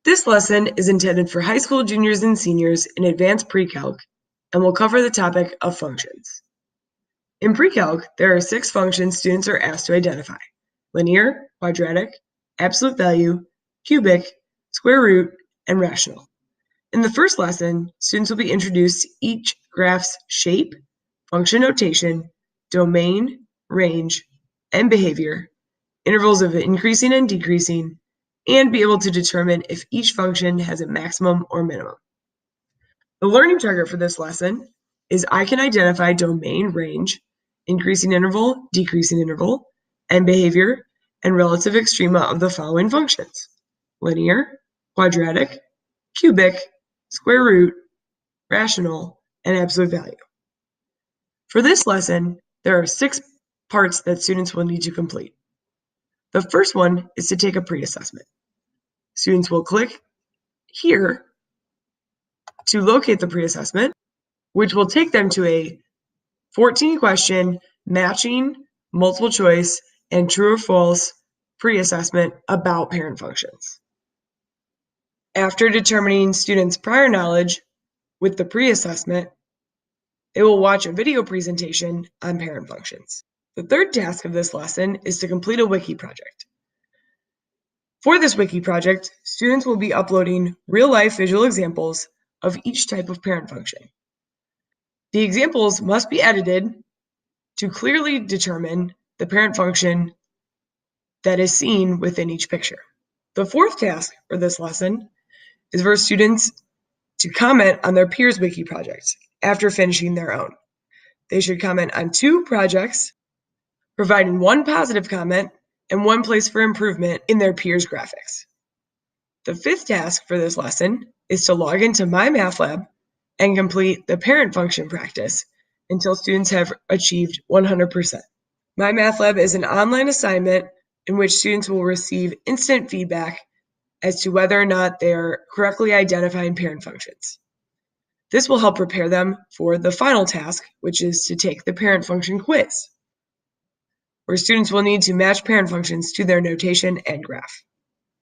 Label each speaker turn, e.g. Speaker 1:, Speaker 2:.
Speaker 1: This lesson is intended for high school juniors and seniors in advanced pre-calc and will cover the topic of functions. In pre-calc, there are 6 functions students are asked to identify: linear, quadratic, absolute value, cubic, square root, and rational. In the first lesson, students will be introduced to each graph's shape, function notation, domain, range, and behavior, intervals of increasing and decreasing, and be able to determine if each function has a maximum or minimum. The learning target for this lesson is I can identify domain, range, increasing interval, decreasing interval, and behavior and relative extrema of the following functions: linear, quadratic, cubic, square root, rational, and absolute value. For this lesson, there are 6 parts that students will need to complete. The first one is to take a pre-assessment. Students will click here to locate the pre-assessment, which will take them to a 14-question matching, multiple choice, and true or false pre-assessment about parent functions. After determining students' prior knowledge with the pre-assessment, they will watch a video presentation on parent functions. The third task of this lesson is to complete a wiki project. For this wiki project, students will be uploading real-life visual examples of each type of parent function. The examples must be edited to clearly determine the parent function that is seen within each picture. The fourth task for this lesson is for students to comment on their peers' wiki projects after finishing their own. They should comment on 2 projects, providing 1 positive comment and 1 place for improvement in their peers' graphics. The 5th task for this lesson is to log into MyMathLab and complete the parent function practice until students have achieved 100%. MyMathLab is an online assignment in which students will receive instant feedback as to whether or not they are correctly identifying parent functions. This will help prepare them for the final task, which is to take the parent function quiz, where students will need to match parent functions to their notation and graph.